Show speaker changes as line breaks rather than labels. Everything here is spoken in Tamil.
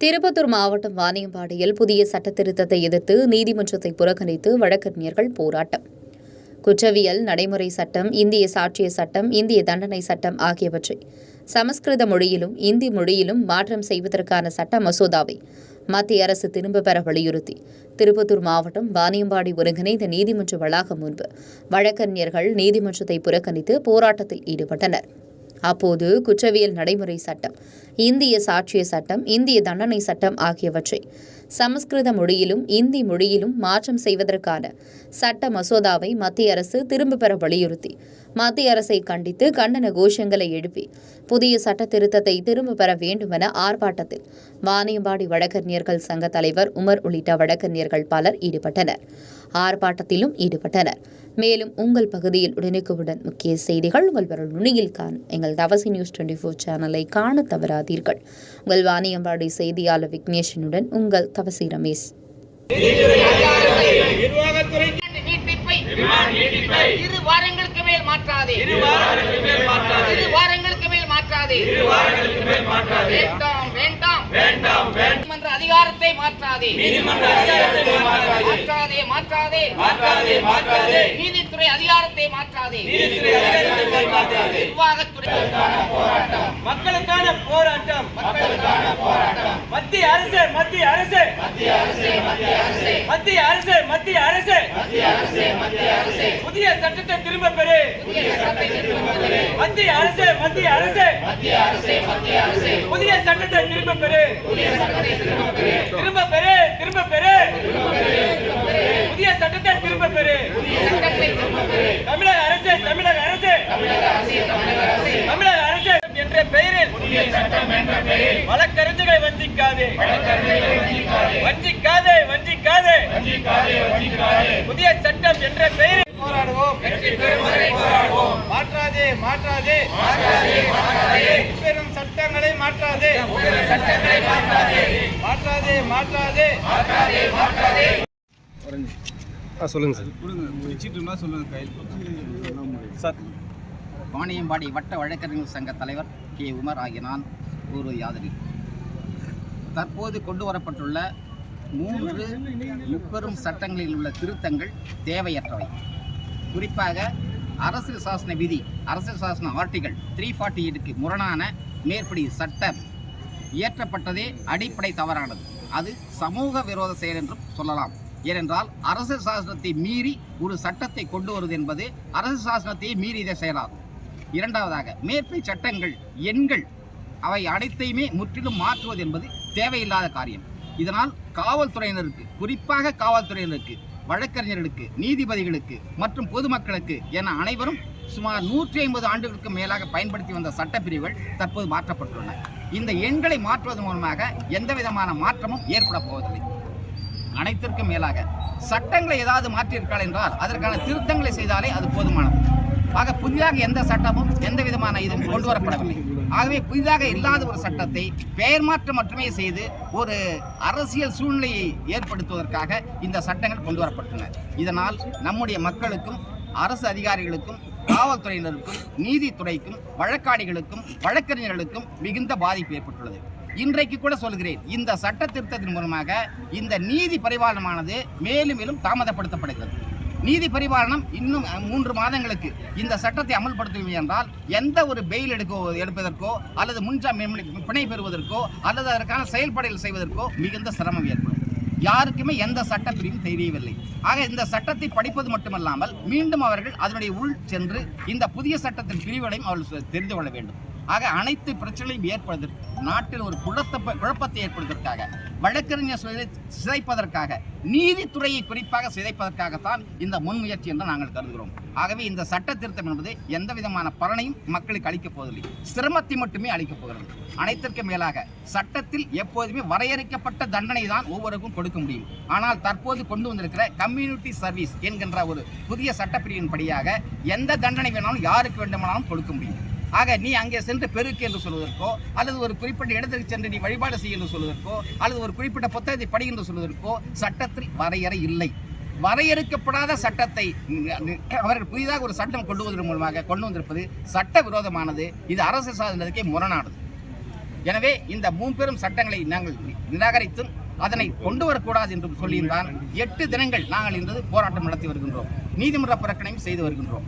திருப்பத்தூர் மாவட்டம் வாணியம்பாடியில் புதிய சட்டத்திருத்தத்தை எதிர்த்து நீதிமன்றத்தை புறக்கணித்து வழக்கறிஞர்கள் போராட்டம். குற்றவியல் நடைமுறை சட்டம், இந்திய சாட்சிய சட்டம், இந்திய தண்டனை சட்டம் ஆகியவற்றை சமஸ்கிருத மொழியிலும் இந்தி மொழியிலும் மாற்றம் செய்வதற்கான சட்ட மசோதாவை மத்திய அரசு திரும்பப் பெற வலியுறுத்தி திருப்பத்தூர் மாவட்டம் வாணியம்பாடி ஒருங்கிணைந்த நீதிமன்ற வளாகம் முன்பு வழக்கறிஞர்கள் நீதிமன்றத்தை புறக்கணித்து போராட்டத்தில் ஈடுபட்டனர். அப்போது குற்றவியல் நடைமுறை சட்டம், இந்திய சாட்சிய சட்டம், இந்திய தண்டனை சட்டம் ஆகியவற்றை சமஸ்கிருத மொழியிலும் இந்தி மொழியிலும் மாற்றம் செய்வதற்கான சட்ட மசோதாவை மத்திய அரசு திரும்பப் பெற வலியுறுத்தி மத்திய அரசை கண்டித்து கண்டன கோஷங்களை எழுப்பி புதிய சட்ட திருத்தத்தை திரும்பப் பெற வேண்டுமென ஆர்ப்பாட்டத்தில் வாணியம்பாடி வழக்கறிஞர்கள் சங்க தலைவர் உமர் உள்ளிட்ட வழக்கறிஞர்கள் பலர் ஈடுபட்டனர். ஆர்ப்பாட்டத்திலும் ஈடுபட்டனர். மேலும் உங்கள் பகுதியில் உடனுக்குடன் முக்கிய செய்திகள் உங்கள் விரல் நுனியில் காணும் எங்கள் தவசி நியூஸ் 24 சேனலை காண தவறாதீர்கள். உங்கள் வாணியம்பாடி செய்தியாளர் விக்னேஷனுடன் உங்கள் தவசி ரமேஷ்.
இரு வாரங்களுக்கு மேல் மாற்றாதே. வேண்டாம் வேண்டாம் வேண்டாம். நீதிமன்ற அதிகாரத்தை மாற்றாதே. மாற்றாதே. நீதித்துறை அதிகாரத்தை மாற்றாதே. நிர்வாகத்துறை
மக்களுக்கான போராட்டம். மத்திய அரசு புதிய சட்டத்தை திரும்ப பெறு. மத்திய அரசு புதிய சட்டத்தை திரும்ப பெறு. புதிய சட்டத்தை திரும்ப பெறு. தமிழக அரசு என்ற பெயரில் வழக்கறிஞர்களை வஞ்சிக்காதே. புதிய சட்டம் என்ற பெயரில் போராடுவோம். மாற்றாதே. பெரும் சட்டங்களை மாற்றாதே.
சொல்லுங்க சார்.
வாணியம்பாடி வட்ட வழக்கறிஞர் சங்க தலைவர் கே. உமர் ஆகிய நான் ஒரு யாதவி. தற்போது கொண்டு வரப்பட்டுள்ள 3 முப்பெரும் சட்டங்களில் உள்ள திருத்தங்கள் தேவையற்றவை. குறிப்பாக அரசியல் சாசன விதி, அரசியல் சாசன ஆர்டிகல் 348க்கு முரணான மேற்படி சட்டம் இயற்றப்பட்டதே அடிப்படை தவறானது. அது சமூக விரோத செயல் என்றும் சொல்லலாம். ஏனென்றால் அரசியல் சாசனத்தை மீறி ஒரு சட்டத்தை கொண்டு வருவது என்பது அரசியல் சாசனத்தை மீறிய செயலாகும். இரண்டாவதாக, மேற்படி சட்டங்கள் எண்கள் அவை அனைத்தையுமே முற்றிலும் மாற்றுவது என்பது தேவையில்லாத காரியம். இதனால் காவல்துறையினருக்கு, குறிப்பாக காவல்துறையினருக்கு, வழக்கறிஞர்களுக்கு, நீதிபதிகளுக்கு மற்றும் பொதுமக்களுக்கு என அனைவரும் சுமார் 150 ஆண்டுகளுக்கு மேலாக பயன்படுத்தி வந்த சட்டப்பிரிவுகள் தற்போது மாற்றப்பட்டுள்ளன. இந்த எண்களை மாற்றுவதன் மூலமாக எந்த விதமான மாற்றமும் ஏற்பட போவதில்லை. அனைத்திற்கும் மேலாக சட்டங்களை ஏதாவது மாற்றியிருக்காள் என்றால் அதற்கான திருத்தங்களை செய்தாலே அது போதுமானது. ஆக புதிதாக எந்த சட்டமும் எந்த விதமான இதுவும் கொண்டு வரப்படவில்லை. ஆகவே புதிதாக இல்லாத ஒரு சட்டத்தை பெயர் மாற்றம் மட்டுமே செய்து ஒரு அரசியல் சூழ்நிலையை ஏற்படுத்துவதற்காக இந்த சட்டங்கள் கொண்டு வரப்பட்டுள்ளன. இதனால் நம்முடைய மக்களுக்கும், அரசு அதிகாரிகளுக்கும், காவல்துறையினருக்கும், நீதித்துறைக்கும், வழக்காடிகளுக்கும், வழக்கறிஞர்களுக்கும் மிகுந்த பாதிப்பு ஏற்பட்டுள்ளது. இன்றைக்கு கூட சொல்கிறேன், இந்த சட்ட திருத்தத்தின் மூலமாக இந்த நீதி பரிபாலனமானது மேலும் மேலும் தாமதப்படுத்தப்படுகிறது. நீதி பரிபாலனம் இன்னும் 3 மாதங்களுக்கு இந்த சட்டத்தை அமல்படுத்தவில்லை என்றால் எந்த ஒரு பெயில் எடுப்பதற்கோ அல்லது முன்ஜாமீன் பிணை பெறுவதற்கோ அல்லது அதற்கான செயல்பாடுகள் செய்வதற்கோ மிகுந்த சிரமம் ஏற்படும். யாருக்குமே எந்த சட்டப்பிரிவும் தெரியவில்லை. ஆக இந்த சட்டத்தை படிப்பது மட்டுமல்லாமல் மீண்டும் அவர்கள் அதனுடைய உள் சென்று இந்த புதிய சட்டத்தின் பிரிவுகளையும் அவர்கள் தெரிந்து கொள்ள வேண்டும். ஆக அனைத்து பிரச்சனைகளையும் ஏற்படுவதற்கு, நாட்டில் ஒரு குழப்பத்தை ஏற்படுவதற்காக, வழக்கறிஞர் சிதைப்பதற்காக, நீதித்துறையை குறிப்பாக சிதைப்பதற்காகத்தான் இந்த முன்முயற்சி என்று நாங்கள் கருதுகிறோம். ஆகவே இந்த சட்ட திருத்தம் என்பது எந்த விதமான பலனையும் மக்களுக்கு அளிக்கப் போவதில்லை, சிரமத்தை மட்டுமே அளிக்கப் போகிறது. அனைத்திற்கும் மேலாக சட்டத்தில் எப்போதுமே வரையறுக்கப்பட்ட தண்டனை தான் ஒவ்வொருக்கும் கொடுக்க முடியும். ஆனால் தற்போது கொண்டு வந்திருக்கிற கம்யூனிட்டி சர்வீஸ் என்கின்ற ஒரு புதிய சட்டப்பிரிவின் படியாக எந்த தண்டனை வேணாலும் யாருக்கு வேண்டுமானாலும் கொடுக்க முடியும். ஆக நீ அங்கே சென்று பெருக்கு என்று சொல்வதற்கோ அல்லது ஒரு குறிப்பிட்ட இடத்துக்கு சென்று நீ வழிபாடு செய்ய என்று சொல்வதற்கோ அல்லது ஒரு குறிப்பிட்ட புத்தகத்தை படி என்று சொல்வதற்கோ சட்டத்தில் வரையறை இல்லை. வரையறுக்கப்படாத சட்டத்தை அவர்கள் புதிதாக ஒரு சட்டம் கொண்டு வந்திருப்பது சட்ட விரோதமானது. இது அரசு சாசனத்துக்கே முரணானது. எனவே இந்த மூப்பெரும் சட்டங்களை நாங்கள் நிராகரித்தும் அதனை கொண்டு வரக்கூடாது என்றும் சொல்லியிருந்தான் 8 தினங்கள் நாங்கள் இன்று போராட்டம் நடத்தி வருகின்றோம். நீதிமன்ற புறக்கணையும் செய்து வருகின்றோம்.